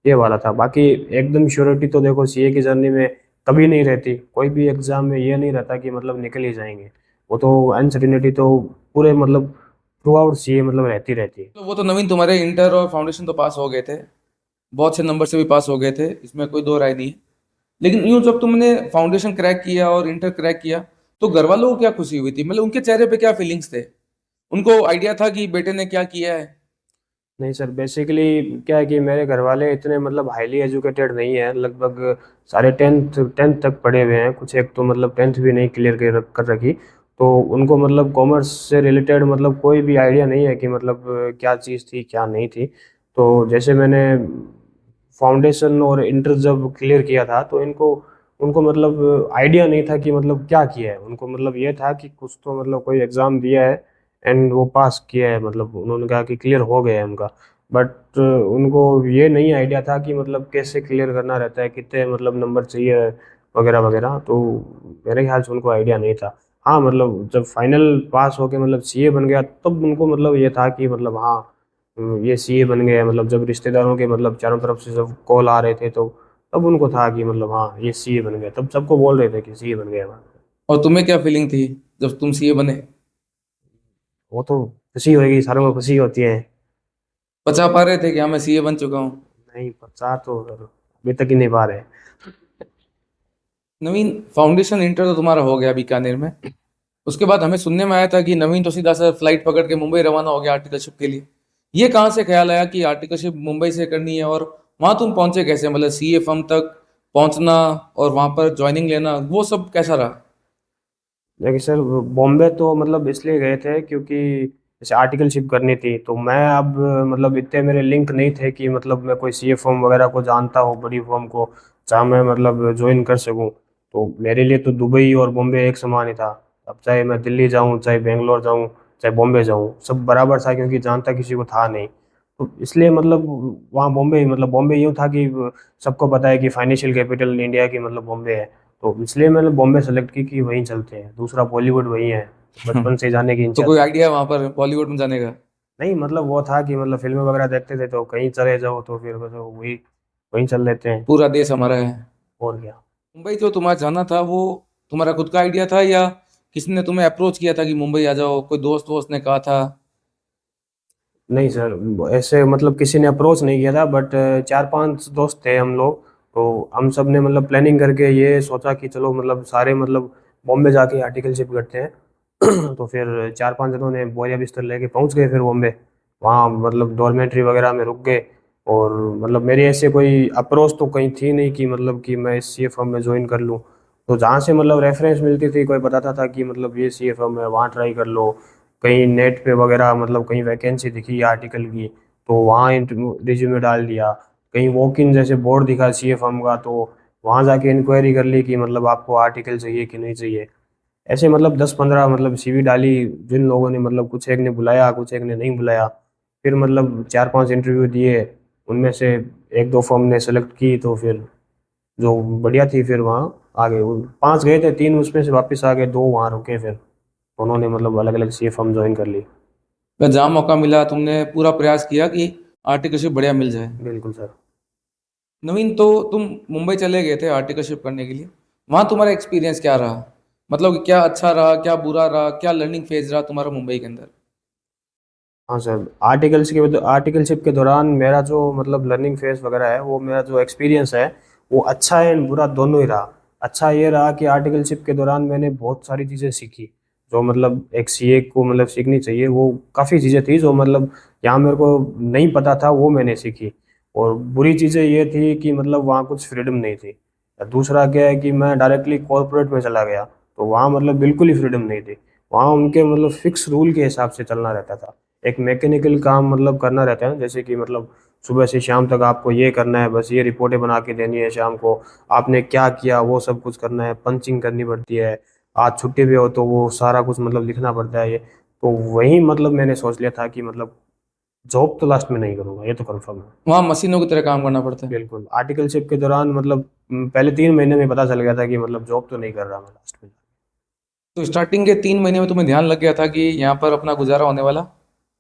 ये वाला था। बाकी एकदम श्योरिटी तो देखो सीए की जर्नी में कभी नहीं रहती, कोई भी एग्जाम में ये नहीं रहता कि मतलब निकल ही जाएंगे। वो तो अनसर्टिनिटी तो पूरे मतलब थ्रू आउट सीए मतलब रहती रहती है। तो वो तो नवीन, तुम्हारे इंटर और फाउंडेशन तो पास हो गए थे, बहुत से नंबर से भी पास हो गए थे, इसमें कोई दो राय नहीं है। लेकिन यूं जब तुमने फाउंडेशन क्रैक किया और इंटर क्रैक किया, तो घर वालों को क्या खुशी हुई थी? मतलब उनके चेहरे पे क्या फीलिंग्स थे? उनको आइडिया था कि बेटे ने क्या किया है? नहीं सर, बेसिकली क्या है कि मेरे घर वाले इतने मतलब हाईली एजुकेटेड नहीं है। लगभग सारे टेंथ टेंथ तक पढ़े हुए हैं, कुछ एक तो मतलब टेंथ भी नहीं क्लियर कर रखी। तो उनको मतलब कॉमर्स से रिलेटेड मतलब कोई भी आइडिया नहीं है कि मतलब क्या चीज़ थी क्या नहीं थी। तो जैसे मैंने फाउंडेशन और इंटर जब क्लियर किया था, तो इनको उनको मतलब आइडिया नहीं था कि मतलब क्या किया है। उनको मतलब ये था कि कुछ तो मतलब कोई एग्ज़ाम दिया है एंड वो पास किया है, मतलब उन्होंने कहा कि क्लियर हो गया है उनका। बट उनको ये नहीं आइडिया था कि मतलब कैसे क्लियर करना रहता है, कितने मतलब नंबर चाहिए वगैरह वगैरह। तो मेरे ख्याल से उनको आइडिया नहीं था। हाँ मतलब जब फाइनल पास होके मतलब सीए बन गया, तब उनको मतलब ये था कि मतलब हाँ, ये सीए बन गया। मतलब जब रिश्तेदारों के मतलब चारों तरफ से जब कॉल आ रहे थे, तो तब उनको था कि मतलब हाँ, ये सीए बन गया। तब सबको बोल रहे थे कि सीए बन गया। और तुम्हें क्या फीलिंग थी जब तुम सीए बने? वो तो खुशी होगी, सारों को खुशी होती है। बचा पा रहे थे कि हाँ मैं सीए बन चुका हूँ? नहीं, 50 तो अभी तक ही नहीं पा रहे। नवीन, फाउंडेशन इंटर तो तुम्हारा हो गया बीकानेर में, उसके बाद हमें सुनने में आया था कि नवीन तो सीधा सा फ्लाइट पकड़ के मुंबई रवाना हो गया आर्टिकलशिप के लिए। ये कहाँ से ख्याल आया कि आर्टिकलशिप मुंबई से करनी है, और वहां तुम पहुंचे कैसे? मतलब सीए फर्म तक पहुंचना और वहां पर ज्वाइनिंग लेना, वो सब कैसा रहा? देखिए सर, बॉम्बे तो मतलब इसलिए गए थे क्योंकि जैसे आर्टिकलशिप करनी थी। तो मैं अब मतलब इतने मेरे लिंक नहीं थे कि मतलब मैं कोई सीए फॉर्म वगैरह को जानता हूँ, बड़ी फॉर्म को, जहाँ मैं मतलब ज्वाइन कर सकूँ। तो मेरे लिए तो दुबई और बॉम्बे एक समान ही था। अब चाहे मैं दिल्ली जाऊँ, चाहे बेंगलोर जाऊँ, चाहे बॉम्बे जाऊँ, सब बराबर था, क्योंकि जानता किसी को था नहीं। तो इसलिए मतलब वहाँ बॉम्बे, मतलब बॉम्बे यूँ था कि सबको पता है कि फाइनेंशियल कैपिटल इंडिया की मतलब बॉम्बे है। तो इसलिए मैंने बॉम्बे सेलेक्ट की कि वहीं चलते हैं, दूसरा बॉलीवुड वहीं है, बचपन से जाने की तो इच्छा कोई थी। आइडिया वहां पर बॉलीवुड में जाने का? नहीं मतलब वो था कि मतलब फिल्में वगैरह देखते थे, तो कहीं चले जाओ तो फिर बस वही वहीं चल लेते हैं। पूरा देश हमारा है। और क्या। मुंबई जो तुम्हारा जाना था वो तुम्हारा खुद का आइडिया था, या किसने तुम्हें अप्रोच किया था कि मुंबई आ जाओ? कोई दोस्त वोस्त ने कहा था? नहीं सर, ऐसे मतलब किसी ने अप्रोच नहीं किया था, बट चार पांच दोस्त थे हम लोग। तो हम सब ने मतलब प्लानिंग करके ये सोचा कि चलो मतलब सारे मतलब बॉम्बे जाके आर्टिकलशिप करते हैं। तो फिर चार पांच जनों ने बोरिया बिस्तर लेके पहुंच गए फिर बॉम्बे। वहाँ मतलब डॉर्मेट्री वगैरह में रुक गए। और मतलब मेरी ऐसे कोई अप्रोच तो कहीं थी नहीं कि मतलब कि मैं इस सी ए फर्म में ज्वाइन कर लूँ। तो जहाँ से मतलब रेफरेंस मिलती थी, कोई बताता था कि मतलब ये सी ए फर्म है, वहाँ ट्राई कर लो। कहीं नेट पे वगैरह मतलब कहीं वैकेंसी दिखी आर्टिकल की, तो वहाँ रिज्यूमे डाल दिया। कहीं वॉक इन जैसे बोर्ड दिखा सी ए फर्म का, तो वहाँ जाके इंक्वायरी कर ली कि मतलब आपको आर्टिकल चाहिए कि नहीं चाहिए। ऐसे मतलब 10-15 मतलब सीवी डाली। जिन लोगों ने मतलब कुछ एक ने बुलाया, कुछ एक ने नहीं बुलाया। फिर मतलब चार पांच इंटरव्यू दिए। उनमें से एक दो फर्म ने सेलेक्ट की, तो फिर जो बढ़िया थी फिर वहाँ आ गए। पांच गए थे, तीन उसमें से वापस आ गए, दो वहाँ रुके फिर। उन्होंने मतलब अलग अलग सी ए फर्म ज्वाइन कर ली। अगर जहाँ मौका मिला तुमने पूरा प्रयास किया कि आर्टिकलशिप बढ़िया मिल जाए। बिल्कुल सर। नवीन, तो तुम मुंबई चले गए थे आर्टिकलशिप करने के लिए। वहाँ तुम्हारा एक्सपीरियंस क्या रहा? मतलब क्या अच्छा रहा, क्या बुरा रहा, क्या लर्निंग फेज रहा तुम्हारा मुंबई के अंदर? हाँ सर, आर्टिकलशिप के दौरान मेरा जो मतलब लर्निंग फेज वगैरह है, वो मेरा जो एक्सपीरियंस है वो अच्छा है एंड बुरा दोनों ही रहा। अच्छा ये रहा कि आर्टिकलशिप के दौरान मैंने बहुत सारी चीज़ें सीखी, जो मतलब एक सीए को मतलब सीखनी चाहिए। वो काफ़ी चीज़ें थी जो मतलब यहाँ मेरे को नहीं पता था, वो मैंने सीखी। और बुरी चीज़ें ये थी कि मतलब वहाँ कुछ फ्रीडम नहीं थी। दूसरा क्या है कि मैं डायरेक्टली कॉरपोरेट में चला गया, तो वहाँ मतलब बिल्कुल ही फ्रीडम नहीं थी। वहाँ उनके मतलब फिक्स रूल के हिसाब से चलना रहता था। एक मैकेनिकल काम मतलब करना रहता है ना, जैसे कि मतलब सुबह से शाम तक आपको ये करना है, बस ये रिपोर्टें बना के देनी है। शाम को आपने क्या किया वो सब कुछ करना है, पंचिंग करनी पड़ती है। आज छुट्टी पे हो तो वो सारा कुछ मतलब लिखना पड़ता है ये। तो वही मतलब मैंने सोच लिया था कि मतलब जॉब तो लास्ट में नहीं करूँगा, ये तो कंफर्म है। वहाँ मशीनों की तरह काम करना पड़ता है। बिल्कुल, आर्टिकलशिप के दौरान मतलब पहले 3 महीने में पता चल गया था कि मतलब जॉब तो नहीं कर रहा मैं लास्ट में। तो स्टार्टिंग के 3 महीने में तुम्हें ध्यान लग गया था कि यहाँ पर अपना गुजारा होने वाला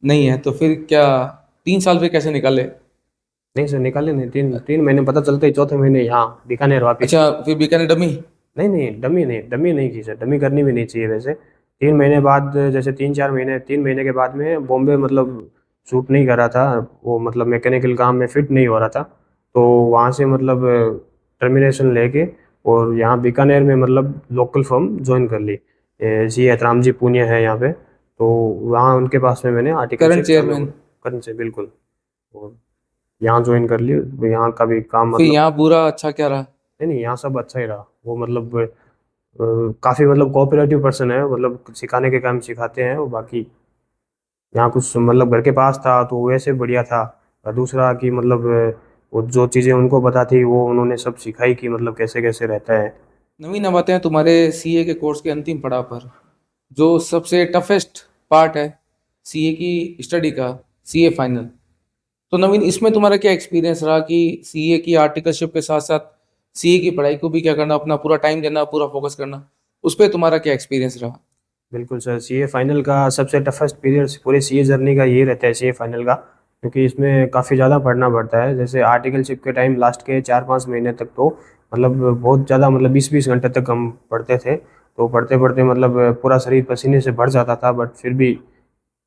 नहीं है, तो फिर क्या 3 साल फिर कैसे निकाले? नहीं सर, निकाले नहीं। 3 3 महीने पता चलते ही चौथे महीने यहाँ बीकानेर वापिस। अच्छा, फिर बीकानेर डमी। नहीं नहीं, डमी नहीं की सर, डमी करनी भी नहीं चाहिए वैसे। 3 महीने बाद, जैसे 3 4 महीने, 3 महीने के बाद में बॉम्बे मतलब शूट नहीं कर रहा था। वो मतलब मैकेनिकल काम में फिट नहीं हो रहा था। तो वहाँ से मतलब टर्मिनेशन लेके और यहाँ बीकानेर में मतलब लोकल फर्म ज्वाइन कर ली। जी एतराम जी पुनिया है यहाँ पे। तो वहाँ उनके पास में मैंने करंट आर्टिकलशिप चालू चेयरमैन। करने से बिल्कुल। और यहाँ ज्वाइन कर ली। यहाँ का भी काम फिर मतलब यहाँ बुरा अच्छा क्या रहा? नहीं नहीं, यहाँ सब अच्छा ही रहा। वो मतलब काफ़ी मतलब कोऑपरेटिव पर्सन है, मतलब सिखाने के काम सिखाते हैं वो। बाकी यहाँ कुछ मतलब घर के पास था तो वैसे बढ़िया था। और दूसरा कि मतलब वो जो चीज़ें उनको पता थी वो उन्होंने सब सिखाई कि मतलब कैसे कैसे रहता है। नवीन, अब आते हैं तुम्हारे सीए के कोर्स के अंतिम पड़ाव पर, जो सबसे टफेस्ट पार्ट है सीए की स्टडी का, सीए फाइनल। तो नवीन, इसमें तुम्हारा क्या एक्सपीरियंस रहा कि सीए की आर्टिकलशिप के साथ साथ सीए की पढ़ाई को भी क्या करना, अपना पूरा टाइम देना, पूरा फोकस करना, उस पर तुम्हारा क्या एक्सपीरियंस रहा? बिल्कुल सर, सीए फाइनल का सबसे टफेस्ट पीरियड पूरे सीए जर्नी का यही रहता है, सीए फाइनल का। क्योंकि इसमें काफ़ी ज़्यादा पढ़ना पड़ता है। जैसे आर्टिकलशिप के टाइम लास्ट के 4 5 महीने तक तो मतलब बहुत ज़्यादा मतलब 20 20 घंटे तक हम पढ़ते थे। तो पढ़ते पढ़ते मतलब पूरा शरीर पसीने से भर जाता था, बट फिर भी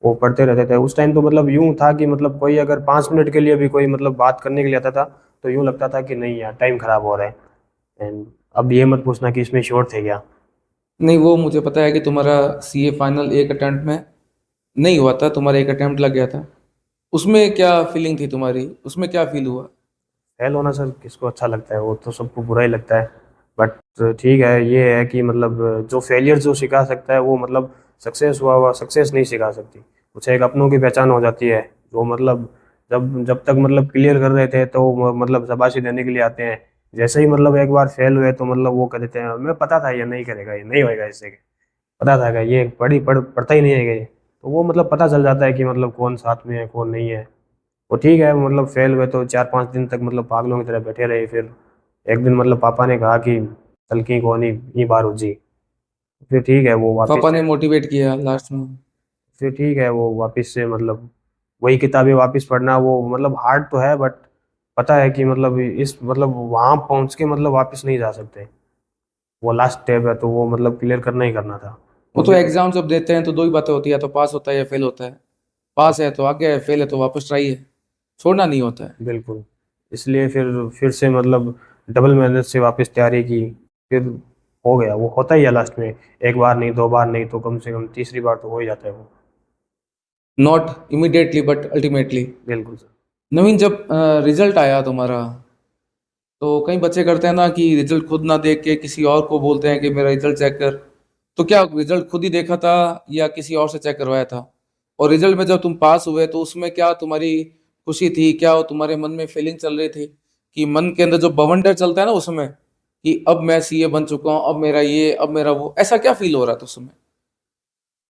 वो पढ़ते रहते थे। उस टाइम तो मतलब यूं था कि मतलब कोई अगर 5 मिनट के लिए भी कोई मतलब बात करने के लिए आता था, तो यूं लगता था कि नहीं यार टाइम खराब हो रहा है। एंड अब ये मत पूछना कि इसमें श्योर थे क्या। नहीं, वो मुझे पता है कि तुम्हारा सीए फाइनल एक अटेम्प्ट में नहीं हुआ था, तुम्हारा एक अटेम्प्ट लग गया था। उसमें क्या फीलिंग थी तुम्हारी, उसमें क्या फील हुआ? फेल होना सर किसको अच्छा लगता है, वो तो सबको बुरा ही लगता है। बट ठीक है, ये है कि मतलब जो फेलियर जो सिखा सकता है वो मतलब सक्सेस हुआ हुआ सक्सेस नहीं सिखा सकती। उसे एक अपनों की पहचान हो जाती है। जो मतलब जब जब तक मतलब क्लियर कर रहे थे तो मतलब शाबाशी देने के लिए आते हैं। जैसे ही मतलब एक बार फेल हुए तो मतलब वो कह देते हैं मैं पता था ये नहीं करेगा, ये नहीं होएगा इससे, पता था कि ये पढ़ता ही नहीं है ये। तो वो मतलब पता चल जाता है कि मतलब कौन साथ में है कौन नहीं है। वो ठीक है, मतलब फेल हुए तो 4 5 दिन तक मतलब पागलों की तरह बैठे रहे। फिर एक दिन मतलब पापा ने कहा कि कल की को नहीं ये बार हो जी। फिर ठीक है वो वापस पापा ने से मोटिवेट किया लास्ट में? फिर ठीक है वो वापस से मतलब वही किताबें वापस पढ़ना, वो मतलब हार्ड तो है, बट पता है कि मतलब इस मतलब वहाँ पहुँच के मतलब वापस नहीं जा सकते। वो लास्ट स्टेप है तो वो मतलब क्लियर करना ही करना था। वो तो एग्जाम जब देते हैं तो दो ही बातें होती है, या तो पास होता है या फेल होता है। पास है तो आगे है, फेल है तो वापस ट्राई है, छोड़ना नहीं होता है। बिल्कुल। इसलिए फिर से मतलब डबल मेहनत से वापस तैयारी की, फिर हो गया। वो होता ही है लास्ट में, एक बार नहीं, दो बार नहीं, तो कम से कम तीसरी बार तो हो ही जाता है वो। Not immediately but ultimately. बिल्कुल सर। नवीन, जब रिजल्ट आया तुम्हारा, तो कई बच्चे करते हैं ना कि रिजल्ट खुद ना देख के किसी और को बोलते हैं कि मेरा रिजल्ट चेक कर। तो क्या रिजल्ट खुद ही देखा था या किसी और से चेक करवाया था? और रिजल्ट में जब तुम पास हुए तो उसमें क्या तुम्हारी खुशी थी, क्या वो तुम्हारे मन में फीलिंग चल रही थी कि मन के अंदर जो बवंडर चलता है ना उसमें, कि अब मैं सीए बन चुका हूँ, अब मेरा ये, अब मेरा वो, ऐसा क्या फील हो रहा था उस समय?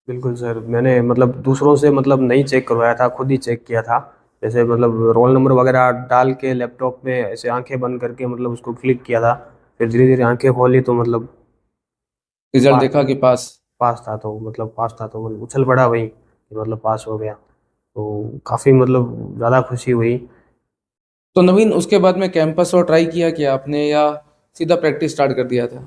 बिल्कुल सर, मैंने मतलब दूसरों से मतलब नहीं चेक करवाया था, खुद ही चेक किया था। जैसे मतलब रोल नंबर वगैरह डाल के लैपटॉप में ऐसे आंखें बंद करके मतलब उसको क्लिक किया था। फिर धीरे धीरे आंखें खोली तो मतलब रिजल्ट पास देखा कि पास? पास था तो मतलब उछल पड़ा वही कि मतलब पास हो गया। तो काफ़ी मतलब ज़्यादा खुशी हुई। तो नवीन, उसके बाद में कैंपस और ट्राई किया क्या आपने, या सीधा प्रैक्टिस स्टार्ट कर दिया था?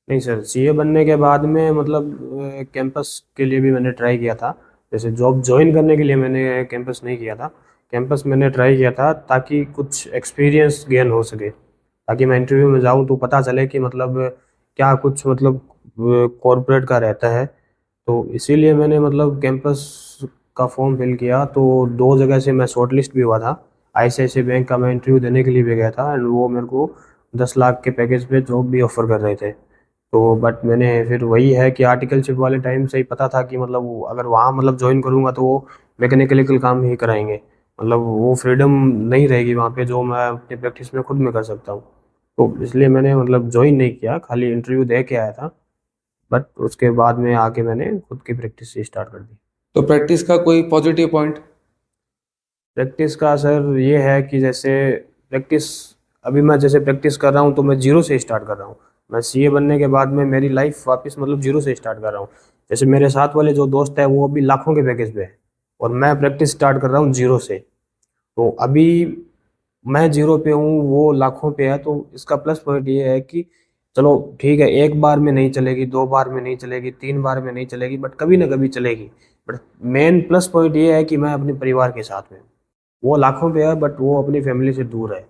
नहीं सर, सीए बनने के बाद में मतलब कैंपस के लिए भी मैंने ट्राई किया था। जैसे जॉब ज्वाइन करने के लिए मैंने कैंपस नहीं किया था। कैंपस मैंने ट्राई किया था ताकि कुछ एक्सपीरियंस गेन हो सके, ताकि मैं इंटरव्यू में जाऊं तो पता चले कि मतलब क्या कुछ मतलब कॉरपोरेट का रहता है। तो इसीलिए मैंने मतलब कैंपस का फॉर्म फिल किया, तो दो जगह से मैं शॉर्ट लिस्ट भी हुआ था। आईसीआईसीआई बैंक का मैं इंटरव्यू देने के लिए भी गया था, एंड वो मेरे को 10 लाख के पैकेज पे जॉब भी ऑफर कर रहे थे। तो बट मैंने फिर वही है कि आर्टिकलशिप वाले टाइम से ही पता था कि मतलब अगर वहाँ मतलब ज्वाइन करूँगा तो वो मैकेनिकल काम ही कराएंगे, मतलब वो फ्रीडम नहीं रहेगी वहाँ पे जो मैं अपनी प्रैक्टिस में खुद में कर सकता हूँ। तो इसलिए मैंने मतलब ज्वाइन नहीं किया, खाली इंटरव्यू दे के आया था। बट उसके बाद में आके मैंने खुद की प्रैक्टिस स्टार्ट कर दी। तो प्रैक्टिस का कोई पॉजिटिव पॉइंट? प्रैक्टिस का सर ये है कि जैसे प्रैक्टिस, अभी मैं जैसे प्रैक्टिस कर रहा हूँ तो मैं जीरो से स्टार्ट कर रहा हूँ। मैं सीए बनने के बाद में मेरी लाइफ वापस मतलब जीरो से स्टार्ट कर रहा हूँ। जैसे मेरे साथ वाले जो दोस्त हैं वो अभी लाखों के पैकेज पे है, और मैं प्रैक्टिस स्टार्ट कर रहा हूँ जीरो से। तो अभी मैं जीरो पे हूँ, वो लाखों पे है, तो इसका प्लस पॉइंट ये है कि चलो ठीक है, एक बार में नहीं चलेगी, दो बार में नहीं चलेगी, तीन बार में नहीं चलेगी, बट कभी ना कभी चलेगी। बट मेन प्लस पॉइंट ये है कि मैं अपने परिवार के साथ में हूँ। वो लाखों पे है बट वो अपनी फैमिली से दूर है।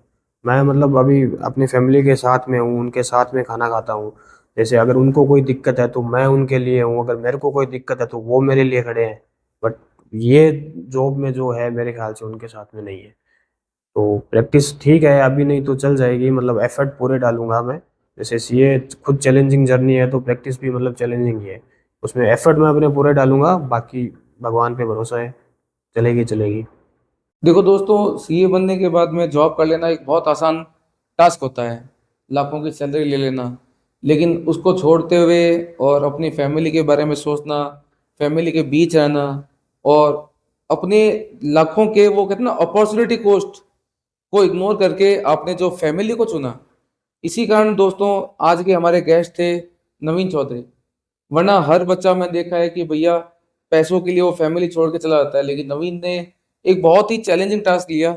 मैं मतलब अभी अपनी फैमिली के साथ में हूँ, उनके साथ में खाना खाता हूँ। जैसे अगर उनको कोई दिक्कत है तो मैं उनके लिए हूँ, अगर मेरे को कोई दिक्कत है तो वो मेरे लिए खड़े हैं। बट ये जॉब में जो है मेरे ख्याल से उनके साथ में नहीं है। तो प्रैक्टिस ठीक है, अभी नहीं तो चल जाएगी, मतलब एफर्ट पूरे डालूंगा मैं। जैसे सीए खुद चैलेंजिंग जर्नी है तो प्रैक्टिस भी मतलब चैलेंजिंग ही है। उसमें एफर्ट मैं अपने पूरे डालूंगा, बाकी भगवान पे भरोसा है, चलेगी चलेगी। देखो दोस्तों, सीए बनने के बाद में जॉब कर लेना एक बहुत आसान टास्क होता है, लाखों की सैलरी ले लेना। लेकिन उसको छोड़ते हुए और अपनी फैमिली के बारे में सोचना, फैमिली के बीच रहना, और अपने लाखों के, वो कहते हैं ना, अपॉर्चुनिटी कॉस्ट को इग्नोर करके आपने जो फैमिली को चुना, इसी कारण दोस्तों आज के हमारे गेस्ट थे नवीन चौधरी। वरना हर बच्चा मैं देखा है कि भैया पैसों के लिए वो फैमिली छोड़ के चला जाता है, लेकिन नवीन ने एक बहुत ही चैलेंजिंग टास्क लिया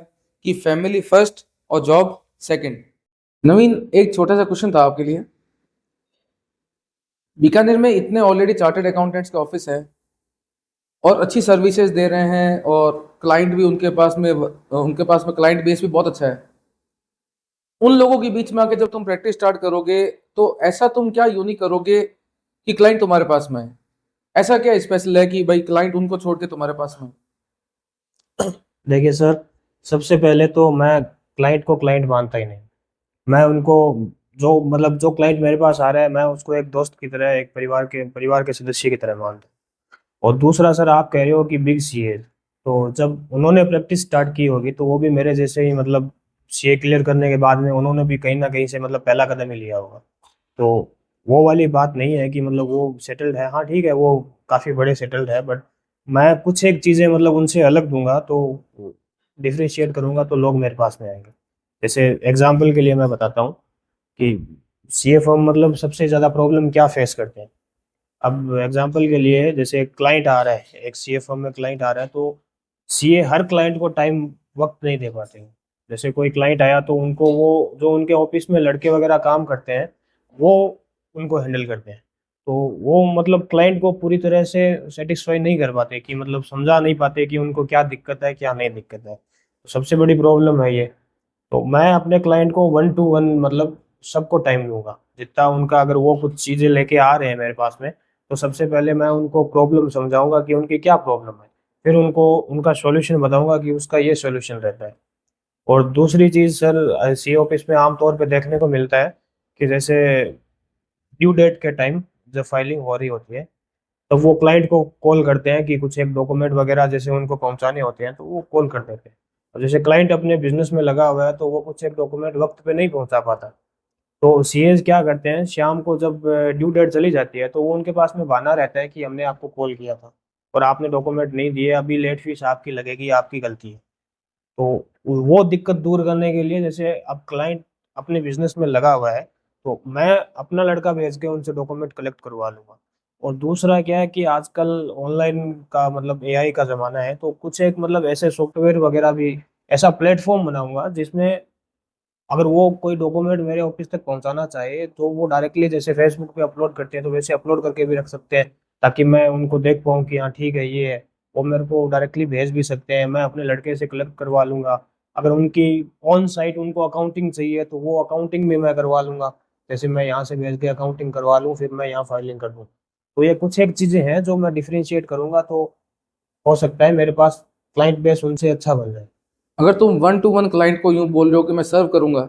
कि फैमिली फर्स्ट और जॉब सेकंड। नवीन, एक छोटा सा क्वेश्चन था आपके लिए। बीकानेर में इतने ऑलरेडी चार्टर्ड अकाउंटेंट्स के ऑफिस है और अच्छी सर्विसेज दे रहे हैं, और क्लाइंट भी उनके पास में क्लाइंट बेस भी बहुत अच्छा है। उन लोगों के बीच में आके जब तुम प्रैक्टिस स्टार्ट करोगे, तो ऐसा तुम क्या यूनिक करोगे कि क्लाइंट तुम्हारे पास में है? ऐसा क्या स्पेशल है कि भाई क्लाइंट उनको छोड़ के तुम्हारे पास में है? देखिए सर, सबसे पहले तो मैं क्लाइंट को क्लाइंट मानता ही नहीं। मैं उनको, जो मतलब जो क्लाइंट मेरे पास आ रहा है, मैं उसको एक दोस्त की तरह, एक परिवार के सदस्य की तरह मानता हूँ। और दूसरा सर, आप कह रहे हो कि बिग सीए, तो जब उन्होंने प्रैक्टिस स्टार्ट की होगी तो वो भी मेरे जैसे ही मतलब सीए क्लियर करने के बाद में उन्होंने भी कहीं ना कहीं से मतलब पहला कदम ही लिया होगा। तो वो वाली बात नहीं है कि मतलब वो सेटल्ड है, हाँ ठीक है, वो काफ़ी बड़े सेटल्ड है, बट मैं कुछ एक चीज़ें मतलब उनसे अलग दूंगा तो डिफ्रेंशिएट करूंगा तो लोग मेरे पास में आएंगे। जैसे एग्जाम्पल के लिए मैं बताता हूँ कि सीए फर्म मतलब सबसे ज़्यादा प्रॉब्लम क्या फेस करते हैं। अब एग्जांपल के लिए जैसे एक क्लाइंट आ रहा है, एक सीए फर्म में क्लाइंट आ रहा है, तो सीए हर क्लाइंट को टाइम वक्त नहीं दे पाते हैं। जैसे कोई क्लाइंट आया तो उनको वो जो उनके ऑफिस में लड़के वगैरह काम करते हैं वो उनको हैंडल करते हैं। तो वो मतलब क्लाइंट को पूरी तरह से सेटिस्फाई नहीं कर पाते, कि मतलब समझा नहीं पाते कि उनको क्या दिक्कत है क्या नहीं दिक्कत है। तो सबसे बड़ी प्रॉब्लम है ये। तो मैं अपने क्लाइंट को 1 to 1 मतलब सबको टाइम दूंगा जितना उनका, अगर वो कुछ चीज़ें लेके आ रहे हैं मेरे पास में, तो सबसे पहले मैं उनको प्रॉब्लम समझाऊंगा कि उनकी क्या प्रॉब्लम है, फिर उनको उनका सॉल्यूशन बताऊंगा कि उसका ये सॉल्यूशन रहता है। और दूसरी चीज़ सर, सी ऑफिस में आमतौर पे देखने को मिलता है कि जैसे ड्यू डेट के टाइम जब फाइलिंग हो रही होती है, तो वो क्लाइंट को कॉल करते हैं कि कुछ एक डॉक्यूमेंट वगैरह जैसे उनको पहुंचाने होते हैं, तो वो कॉल कर देते हैं। और जैसे क्लाइंट अपने बिजनेस में लगा हुआ है तो वो कुछ एक डॉक्यूमेंट वक्त पे नहीं पहुंचा पाता, तो सीएस क्या करते हैं, शाम को जब ड्यू डेट चली जाती है तो वो उनके पास में बहाना रहता है कि हमने आपको कॉल किया था और आपने डॉक्यूमेंट नहीं दिए, अभी लेट फीस आपकी लगेगी, आपकी गलती है। तो वो दिक्कत दूर करने के लिए, जैसे अब क्लाइंट अपने बिजनेस में लगा हुआ है, तो मैं अपना लड़का भेज के उनसे डॉक्यूमेंट कलेक्ट करवा लूंगा। और दूसरा क्या है कि आजकल ऑनलाइन का मतलब एआई का ज़माना है, तो कुछ एक मतलब ऐसे सॉफ्टवेयर वगैरह भी, ऐसा प्लेटफॉर्म बनाऊंगा जिसमें अगर वो कोई डॉक्यूमेंट मेरे ऑफिस तक पहुंचाना चाहे तो वो डायरेक्टली जैसे फेसबुक पे अपलोड करते हैं तो वैसे अपलोड करके भी रख सकते हैं, ताकि मैं उनको देख पाऊँ कि हाँ ठीक है ये है। वो मेरे को डायरेक्टली भेज भी सकते हैं, मैं अपने लड़के से कलेक्ट करवा लूंगा। अगर उनकी ऑन साइट उनको अकाउंटिंग चाहिए तो वो अकाउंटिंग भी मैं करवा लूंगा, जैसे मैं यहाँ से भेज के अकाउंटिंग करवा लूँ फिर मैं यहाँ फाइलिंग कर दूँ। तो ये कुछ एक चीज़ें हैं जो मैं डिफ्रेंशिएट करूंगा, तो हो सकता है मेरे पास क्लाइंट बेस उनसे अच्छा बन जाए। अगर तुम 1 to 1 क्लाइंट को यूं बोल रहे हो कि मैं सर्व करूंगा,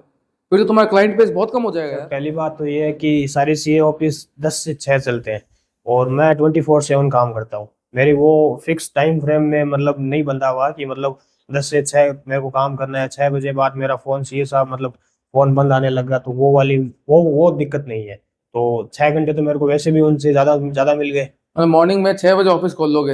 फिर तो तुम्हारा क्लाइंट बेस बहुत कम हो जाएगा सर यार। पहली बात तो ये है कि सारे सीए ऑफिस 10 से 6 चलते हैं और मैं 24/7 काम करता हूँ। मेरी वो फिक्स टाइम फ्रेम में मतलब नहीं बंधा हुआ कि मतलब 10 से 6 मेरे को काम करना है, 6 बजे बाद मेरा फ़ोन सीए साहब मतलब फ़ोन बंद आने लगा, तो वो वाली वो दिक्कत नहीं है। तो 6 घंटे तो मेरे को वैसे भी उनसे ज़्यादा ज़्यादा मिल गए। मॉर्निंग में 6 बजे ऑफिस खोल लोगे,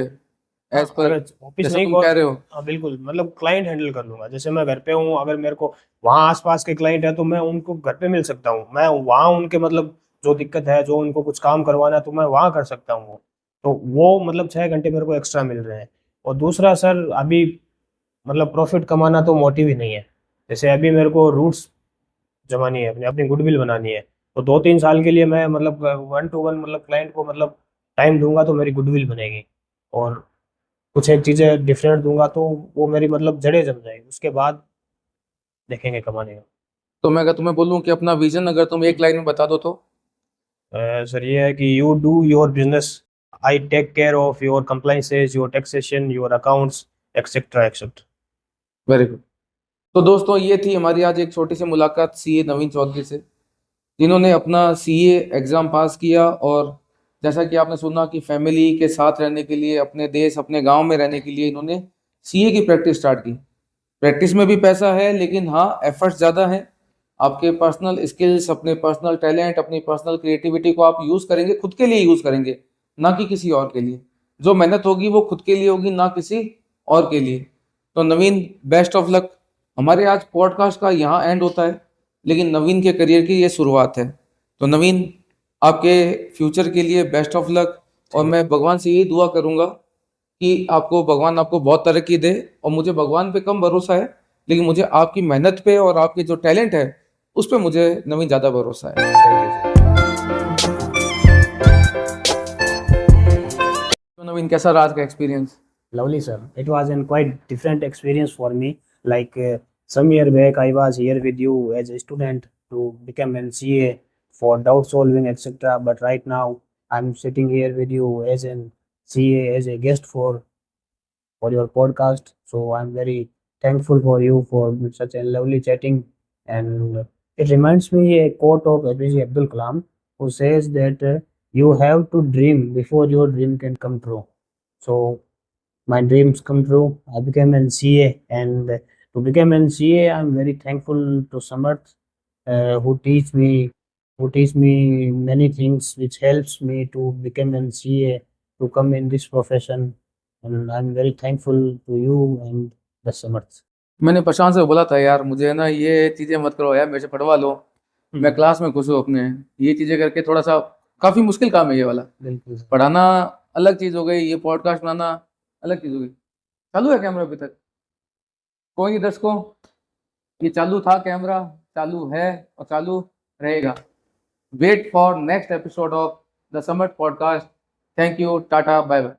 हाँ एज पर अगर ऑफिस जैसा नहीं तुम कॉल, कह रहे हो। हाँ बिल्कुल, मतलब क्लाइंट हैंडल कर लूंगा। जैसे मैं घर पे हूँ, अगर मेरे को वहाँ आसपास के क्लाइंट है तो मैं उनको घर पे मिल सकता हूँ, मैं वहाँ उनके मतलब जो दिक्कत है, जो उनको कुछ काम करवाना है तो मैं वहाँ कर सकता हूँ। तो वो मतलब 6 घंटे मेरे को एक्स्ट्रा मिल रहे हैं। और दूसरा सर, अभी मतलब प्रॉफिट कमाना तो मोटिव ही नहीं है। जैसे अभी मेरे को रूट्स जमानी है, अपनी अपनी गुडविल बनानी है, तो 2-3 साल के लिए मैं मतलब 1 to 1 मतलब क्लाइंट को मतलब टाइम दूंगा तो मेरी गुडविल बनेगी। और कुछ एक चीजें डिफरेंट दूंगा तो वो मेरी मतलब जड़ें जम जाएगी, उसके बाद देखेंगे कमाने का। तो मैं अगर तुम्हें बोलूं कि अपना विजन अगर तुम एक लाइन में बता दो तो? सर ये है कि you do your business, I take care of your compliances, your taxation, your accounts, etcetera etcetera. Very good. तो दोस्तों, ये थी हमारी आज एक छोटी सी मुलाकात सीए नवीन चौधरी से, जिन्होंने अपना सीए एग्ज़ाम पास किया। और जैसा कि आपने सुना कि फैमिली के साथ रहने के लिए, अपने देश अपने गांव में रहने के लिए इन्होंने सीए की प्रैक्टिस स्टार्ट की। प्रैक्टिस में भी पैसा है, लेकिन हाँ, एफर्ट्स ज़्यादा है। आपके पर्सनल स्किल्स, अपने पर्सनल टैलेंट, अपनी पर्सनल क्रिएटिविटी को आप यूज़ करेंगे, खुद के लिए यूज़ करेंगे, ना कि किसी और के लिए। जो मेहनत होगी वो खुद के लिए होगी, ना किसी और के लिए। तो नवीन, बेस्ट ऑफ लक। हमारे आज पॉडकास्ट का यहाँ एंड होता है, लेकिन नवीन के करियर की ये शुरुआत है। तो नवीन, आपके फ्यूचर के लिए बेस्ट ऑफ लक। और मैं भगवान से यही दुआ करूंगा कि आपको भगवान आपको बहुत तरक्की दे। और मुझे भगवान पे कम भरोसा है, लेकिन मुझे आपकी मेहनत पे और आपके जो टैलेंट है उस पे मुझे नवीन ज़्यादा भरोसा है। Thank you sir. तो नवीन, कैसा रहा आज का experience? Lovely, sir. It was a quite different experience for me. Like some year back, I was here with you as a student to become an CA for doubt solving, etc. But right now, I'm sitting here with you as an CA, as a guest for your podcast. So I'm very thankful for you for such a lovely chatting. And it reminds me a quote of APJ Abdul Kalam, who says that you have to dream before your dream can come true. So my dreams come true. I became an CA, and to become an CA, I'm very thankful to Samarth, who teach me many things, which helps me to become an CA, to come in this profession, and I'm very thankful to you and the Samarth. मैंने प्रशांत से बोला था, यार मुझे ना ये चीज़ें मत करो यार, मेरे से पढ़वा लो, मैं क्लास में खुश हूँ अपने। ये चीज़ें करके थोड़ा सा काफ़ी मुश्किल काम है ये वाला। बिल्कुल सर। पढ़ाना अलग चीज़ हो गई, ये पॉडकास्ट बनाना अलग चीज़ हो गई। चालू है कैमरा अभी तक? कोई नहीं दर्शकों, ये चालू था कैमरा, चालू है और चालू रहेगा। Wait for next episode of the summit podcast. Thank you, टाटा, बाय बाय।